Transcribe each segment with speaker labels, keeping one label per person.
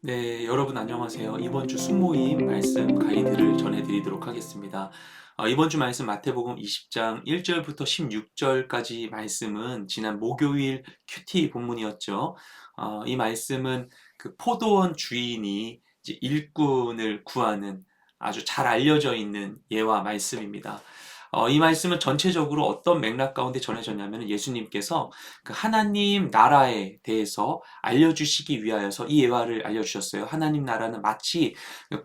Speaker 1: 네, 여러분 안녕하세요. 이번 주 순모임 말씀 가이드를 전해드리도록 하겠습니다. 이번 주 말씀 마태복음 20장 1절부터 16절까지 말씀은 지난 목요일 큐티 본문이었죠. 이 말씀은 그 포도원 주인이 이제 일꾼을 구하는 아주 잘 알려져 있는 예와 말씀입니다. 이 말씀은 전체적으로 어떤 맥락 가운데 전해졌냐면 예수님께서 그 하나님 나라에 대해서 알려주시기 위하여서 이 예화를 알려주셨어요. 하나님 나라는 마치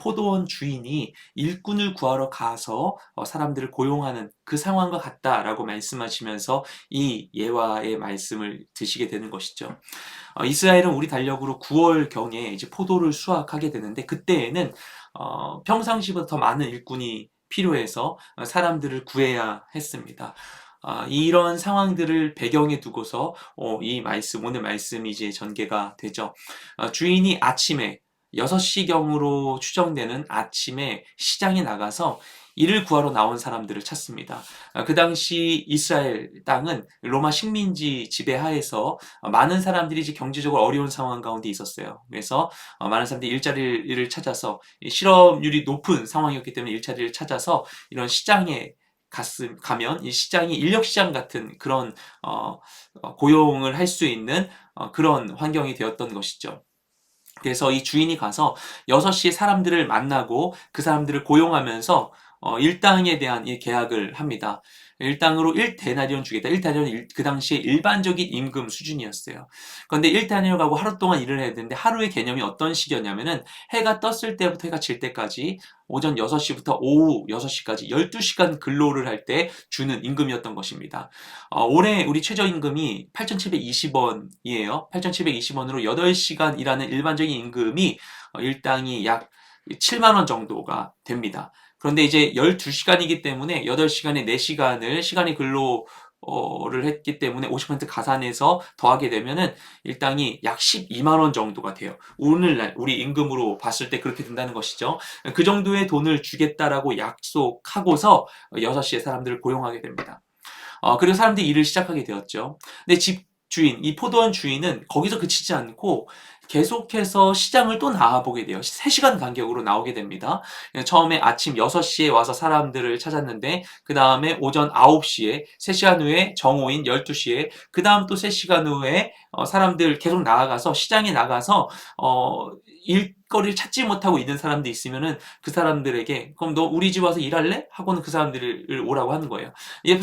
Speaker 1: 포도원 주인이 일꾼을 구하러 가서 사람들을 고용하는 그 상황과 같다라고 말씀하시면서 이 예화의 말씀을 드시게 되는 것이죠. 이스라엘은 우리 달력으로 9월경에 이제 포도를 수확하게 되는데 그때에는 평상시보다 더 많은 일꾼이 필요해서 사람들을 구해야 했습니다. 이런 상황들을 배경에 두고서 이 말씀, 오늘 말씀이 이제 전개가 되죠. 주인이 아침에 6시경으로 추정되는 아침에 시장에 나가서 이를 구하러 나온 사람들을 찾습니다. 그 당시 이스라엘 땅은 로마 식민지 지배하에서 많은 사람들이 이제 경제적으로 어려운 상황 가운데 있었어요. 그래서 많은 사람들이 일자리를 찾아서 실업률이 높은 상황이었기 때문에 일자리를 찾아서 이런 시장에 가면 이 시장이 인력시장 같은 그런 고용을 할 수 있는 그런 환경이 되었던 것이죠. 그래서 이 주인이 가서 6시에 사람들을 만나고 그 사람들을 고용하면서 일당에 대한 이 계약을 합니다. 일당으로 1데나리온 주겠다. 1데나리온 그 당시에 일반적인 임금 수준이었어요. 그런데 1데나리온하고 하루 동안 일을 해야 되는데 하루의 개념이 어떤 식이었냐면은 해가 떴을 때부터 해가 질 때까지 오전 6시부터 오후 6시까지 12시간 근로를 할 때 주는 임금이었던 것입니다. 올해 우리 최저임금이 8,720원이에요. 8,720원으로 8시간 일하는 일반적인 임금이 일당이 약 7만 원 정도가 됩니다. 그런데 이제 12시간이기 때문에 8시간에 4시간을 시간의 근로를 했기 때문에 50% 가산해서 더하게 되면은 일당이 약 12만 원 정도가 돼요. 오늘날 우리 임금으로 봤을 때 그렇게 된다는 것이죠. 그 정도의 돈을 주겠다라고 약속하고서 6시에 사람들을 고용하게 됩니다. 그리고 사람들이 일을 시작하게 되었죠. 근데 집주인, 이 포도원 주인은 거기서 그치지 않고 계속해서 시장을 또 나와보게 돼요. 3시간 간격으로 나오게 됩니다. 처음에 아침 6시에 와서 사람들을 찾았는데, 그 다음에 오전 9시에, 3시간 후에 정오인 12시에, 그 다음 또 3시간 후에 사람들 계속 나아가서, 시장에 나가서, 일거리를 찾지 못하고 있는 사람들이 있으면은 그 사람들에게, 그럼 너 우리 집 와서 일할래? 하고는 그 사람들을 오라고 하는 거예요.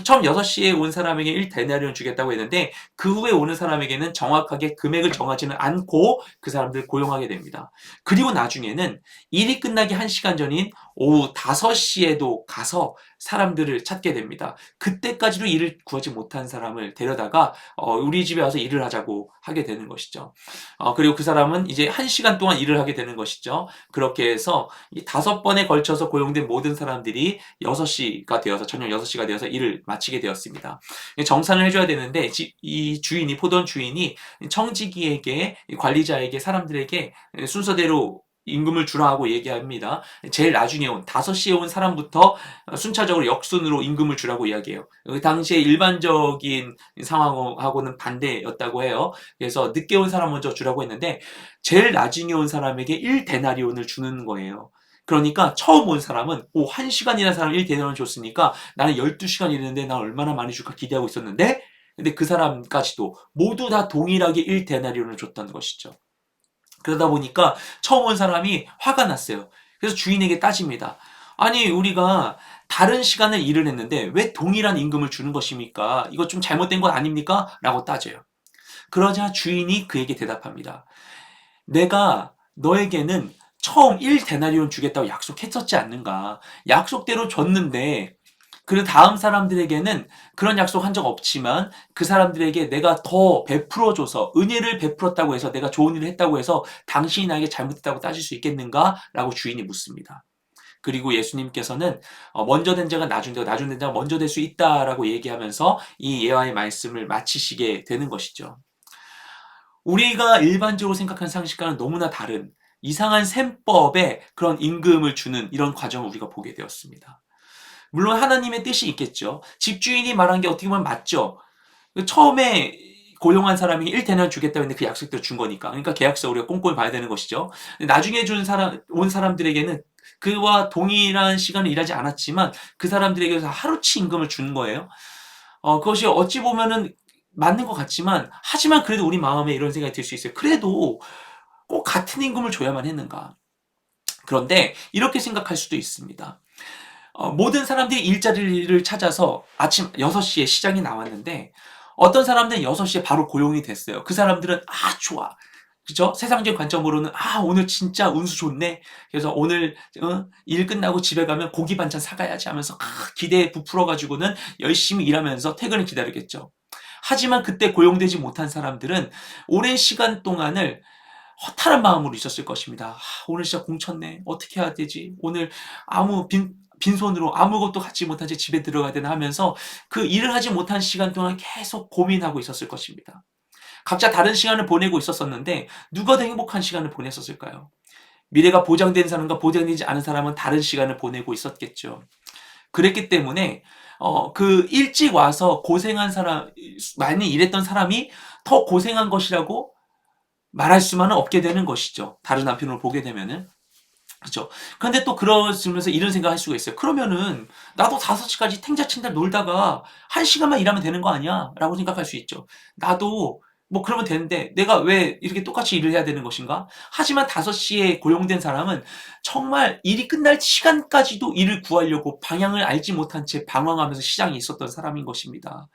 Speaker 1: 처음 6시에 온 사람에게 1데나리온 주겠다고 했는데 그 후에 오는 사람에게는 정확하게 금액을 정하지는 않고 그 사람들을 고용하게 됩니다. 그리고 나중에는 일이 끝나기 1시간 전인 오후 5시에도 가서 사람들을 찾게 됩니다. 그때까지도 일을 구하지 못한 사람을 데려다가 우리 집에 와서 일을 하자고 하게 되는 것이죠. 그리고 그 사람은 이제 1시간 동안 일을 하게 되는 것이죠. 그렇게 해서 5번에 걸쳐서 고용된 모든 사람들이 6시가 되어서 저녁 6시가 되어서 일을 마치게 되었습니다. 정산을 해줘야 되는데 이 주인이 포도원 주인이 청지기에게 관리자에게 사람들에게 순서대로 임금을 주라 하고 얘기합니다. 제일 나중에 온 5시에 온 사람부터 순차적으로 역순으로 임금을 주라고 이야기해요. 그 당시에 일반적인 상황하고는 반대였다고 해요. 그래서 늦게 온 사람 먼저 주라고 했는데 제일 나중에 온 사람에게 1데나리온을 주는 거예요. 그러니까 처음 온 사람은 1시간이라는 사람 1데나리온 줬으니까 나는 12시간 일했는데 나 얼마나 많이 줄까 기대하고 있었는데 근데 그 사람까지도 모두 다 동일하게 1데나리온을 줬다는 것이죠. 그러다 보니까 처음 온 사람이 화가 났어요. 그래서 주인에게 따집니다. 아니, 우리가 다른 시간을 일을 했는데 왜 동일한 임금을 주는 것입니까? 이거 좀 잘못된 것 아닙니까? 라고 따져요. 그러자 주인이 그에게 대답합니다. 내가 너에게는 처음 1데나리온 주겠다고 약속했었지 않는가? 약속대로 줬는데 그 다음 사람들에게는 그런 약속 한 적 없지만 그 사람들에게 내가 더 베풀어줘서 은혜를 베풀었다고 해서 내가 좋은 일을 했다고 해서 당신이 나에게 잘못했다고 따질 수 있겠는가? 라고 주인이 묻습니다. 그리고 예수님께서는 먼저 된 자가 나중 되고 나중 된 자가 먼저 될 수 있다라고 얘기하면서 이 예화의 말씀을 마치시게 되는 것이죠. 우리가 일반적으로 생각하는 상식과는 너무나 다른 이상한 셈법의 그런 임금을 주는 이런 과정을 우리가 보게 되었습니다. 물론 하나님의 뜻이 있겠죠. 집주인이 말한 게 어떻게 보면 맞죠. 처음에 고용한 사람이 1데나리온 주겠다고 했는데 그 약속대로 준 거니까. 그러니까 계약서 우리가 꼼꼼히 봐야 되는 것이죠. 근데 나중에 온 사람들에게는 그와 동일한 시간을 일하지 않았지만 그 사람들에게서 하루치 임금을 주는 거예요. 그것이 어찌 보면은 맞는 것 같지만, 하지만 그래도 우리 마음에 이런 생각이 들 수 있어요. 그래도 꼭 같은 임금을 줘야만 했는가. 그런데 이렇게 생각할 수도 있습니다. 모든 사람들이 일자리를 찾아서 아침 6시에 시장에 나왔는데, 어떤 사람들은 6시에 바로 고용이 됐어요. 그 사람들은 좋아. 그죠? 세상적인 관점으로는 오늘 진짜 운수 좋네. 그래서 오늘 일 끝나고 집에 가면 고기 반찬 사가야지 하면서 기대에 부풀어 가지고는 열심히 일하면서 퇴근을 기다리겠죠. 하지만 그때 고용되지 못한 사람들은 오랜 시간 동안을 허탈한 마음으로 있었을 것입니다. 오늘 진짜 공쳤네. 어떻게 해야 되지? 오늘 빈손으로 아무것도 갖지 못한 채 집에 들어가야 되나 하면서 그 일을 하지 못한 시간 동안 계속 고민하고 있었을 것입니다. 각자 다른 시간을 보내고 있었었는데 누가 더 행복한 시간을 보냈었을까요? 미래가 보장된 사람과 보장되지 않은 사람은 다른 시간을 보내고 있었겠죠. 그랬기 때문에 그 일찍 와서 고생한 사람, 많이 일했던 사람이 더 고생한 것이라고 말할 수만은 없게 되는 것이죠. 다른 한편으로 보게 되면은. 그죠. 그런데 또 그러면서 이런 생각 할 수가 있어요. 그러면은 나도 5시까지 탱자친다 놀다가 1시간만 일하면 되는 거 아니야? 라고 생각할 수 있죠. 나도 뭐 그러면 되는데 내가 왜 이렇게 똑같이 일을 해야 되는 것인가? 하지만 5시에 고용된 사람은 정말 일이 끝날 시간까지도 일을 구하려고 방향을 알지 못한 채 방황하면서 시장에 있었던 사람인 것입니다.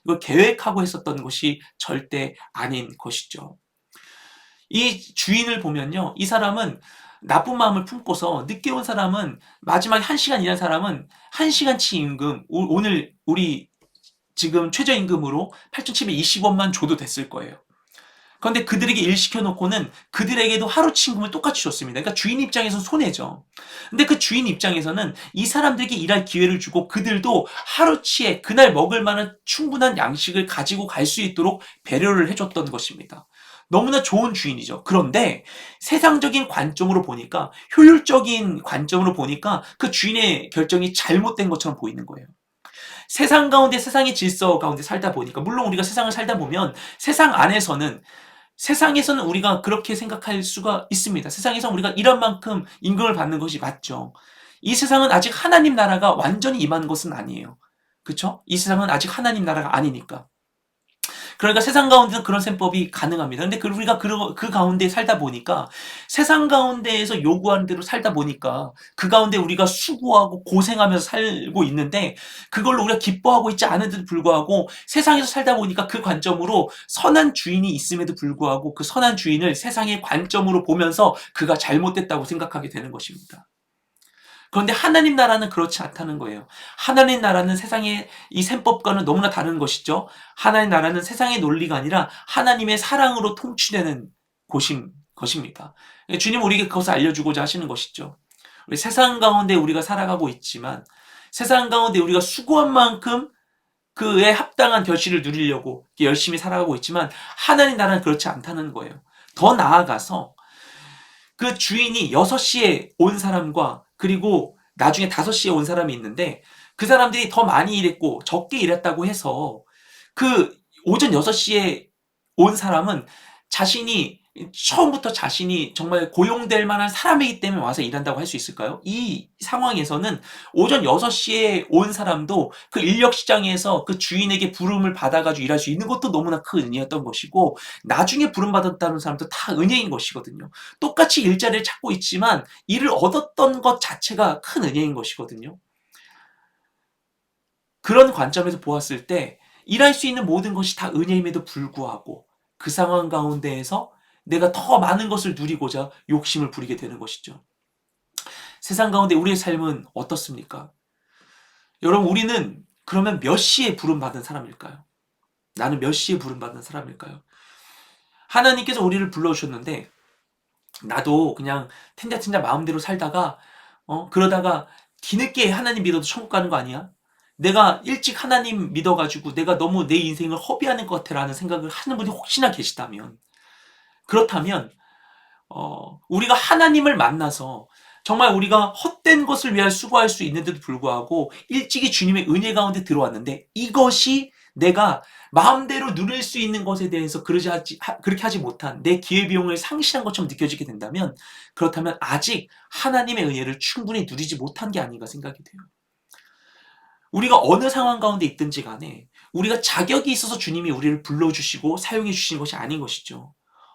Speaker 1: 이걸 계획하고 했었던 것이 절대 아닌 것이죠. 이 주인을 보면요. 이 사람은 나쁜 마음을 품고서 늦게 온 사람은, 마지막에 1시간 일한 사람은 1시간치 임금, 오늘 우리 지금 최저임금으로 8,720원만 줘도 됐을 거예요. 그런데 그들에게 일 시켜놓고는 그들에게도 하루치 임금을 똑같이 줬습니다. 그러니까 주인 입장에서는 손해죠. 근데 그 주인 입장에서는 이 사람들에게 일할 기회를 주고 그들도 하루치에 그날 먹을 만한 충분한 양식을 가지고 갈 수 있도록 배려를 해줬던 것입니다. 너무나 좋은 주인이죠. 그런데 세상적인 관점으로 보니까, 효율적인 관점으로 보니까 그 주인의 결정이 잘못된 것처럼 보이는 거예요. 세상 가운데, 세상의 질서 가운데 살다 보니까, 물론 우리가 세상을 살다 보면 세상에서는 우리가 그렇게 생각할 수가 있습니다. 세상에서 우리가 일한 만큼 임금을 받는 것이 맞죠. 이 세상은 아직 하나님 나라가 완전히 임한 것은 아니에요. 그렇죠? 이 세상은 아직 하나님 나라가 아니니까. 그러니까 세상 가운데는 그런 셈법이 가능합니다. 근데 우리가 그 가운데 살다 보니까, 세상 가운데에서 요구하는 대로 살다 보니까 그 가운데 우리가 수고하고 고생하면서 살고 있는데, 그걸로 우리가 기뻐하고 있지 않은데도 불구하고 세상에서 살다 보니까 그 관점으로 선한 주인이 있음에도 불구하고 그 선한 주인을 세상의 관점으로 보면서 그가 잘못됐다고 생각하게 되는 것입니다. 그런데 하나님 나라는 그렇지 않다는 거예요. 하나님 나라는 세상의 이 셈법과는 너무나 다른 것이죠. 하나님 나라는 세상의 논리가 아니라 하나님의 사랑으로 통치되는 것입니다. 주님 우리에게 그것을 알려주고자 하시는 것이죠. 우리 세상 가운데 우리가 살아가고 있지만, 세상 가운데 우리가 수고한 만큼 그에 합당한 결실을 누리려고 열심히 살아가고 있지만, 하나님 나라는 그렇지 않다는 거예요. 더 나아가서 그 주인이 6시에 온 사람과 그리고 나중에 5시에 온 사람이 있는데, 그 사람들이 더 많이 일했고 적게 일했다고 해서 그 오전 6시에 온 사람은 처음부터 자신이 정말 고용될 만한 사람이기 때문에 와서 일한다고 할 수 있을까요? 이 상황에서는 오전 6시에 온 사람도 그 인력 시장에서 그 주인에게 부름을 받아가지고 일할 수 있는 것도 너무나 큰 은혜였던 것이고, 나중에 부름받았다는 사람도 다 은혜인 것이거든요. 똑같이 일자리를 찾고 있지만 일을 얻었던 것 자체가 큰 은혜인 것이거든요. 그런 관점에서 보았을 때 일할 수 있는 모든 것이 다 은혜임에도 불구하고 그 상황 가운데에서 내가 더 많은 것을 누리고자 욕심을 부리게 되는 것이죠. 세상 가운데 우리의 삶은 어떻습니까? 여러분, 우리는 그러면 몇 시에 부름받은 사람일까요? 나는 몇 시에 부름받은 사람일까요? 하나님께서 우리를 불러주셨는데, 나도 그냥 텐자텐자 마음대로 살다가 그러다가 뒤늦게 하나님 믿어도 천국 가는 거 아니야? 내가 일찍 하나님 믿어가지고 내가 너무 내 인생을 허비하는 것 같아라는 생각을 하는 분이 혹시나 계시다면, 그렇다면 우리가 하나님을 만나서 정말 우리가 헛된 것을 위하여 수고할 수 있는데도 불구하고 일찍이 주님의 은혜 가운데 들어왔는데, 이것이 내가 마음대로 누릴 수 있는 것에 대해서 그렇게 하지 못한 내 기회비용을 상실한 것처럼 느껴지게 된다면, 그렇다면 아직 하나님의 은혜를 충분히 누리지 못한 게 아닌가 생각이 돼요. 우리가 어느 상황 가운데 있든지 간에 우리가 자격이 있어서 주님이 우리를 불러주시고 사용해 주신 것이 아닌 것이죠.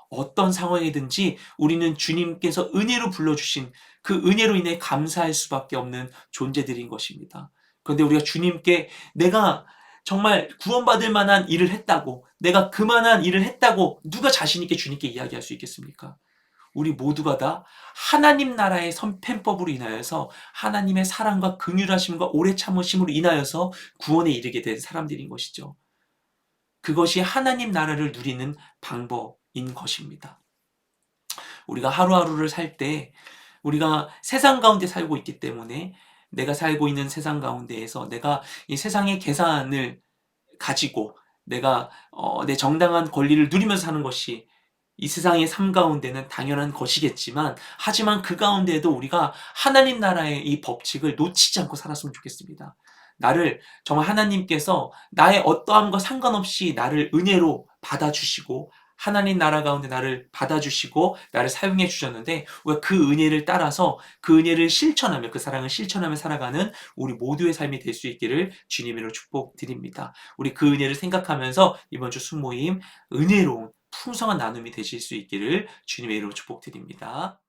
Speaker 1: 어떤 상황이든지 우리는 주님께서 은혜로 불러주신 그 은혜로 인해 감사할 수밖에 없는 존재들인 것입니다. 그런데 우리가 주님께 내가 정말 구원받을 만한 일을 했다고, 내가 그만한 일을 했다고 누가 자신 있게 주님께 이야기할 수 있겠습니까? 우리 모두가 다 하나님 나라의 선편법으로 인하여서 하나님의 사랑과 긍휼하심과 오래 참으심으로 인하여서 구원에 이르게 된 사람들인 것이죠. 그것이 하나님 나라를 누리는 방법인 것입니다. 우리가 하루하루를 살 때 우리가 세상 가운데 살고 있기 때문에 내가 살고 있는 세상 가운데에서 내가 이 세상의 계산을 가지고 내가 내 정당한 권리를 누리면서 사는 것이 이 세상의 삶 가운데는 당연한 것이겠지만, 하지만 그 가운데에도 우리가 하나님 나라의 이 법칙을 놓치지 않고 살았으면 좋겠습니다. 나를 정말 하나님께서 나의 어떠함과 상관없이 나를 은혜로 받아주시고 하나님 나라 가운데 나를 받아주시고 나를 사용해 주셨는데, 우리가 그 은혜를 따라서 그 은혜를 실천하며 그 사랑을 실천하며 살아가는 우리 모두의 삶이 될 수 있기를 주님으로 축복드립니다. 우리 그 은혜를 생각하면서 이번 주 순모임 은혜로운 풍성한 나눔이 되실 수 있기를 주님의 이름으로 축복드립니다.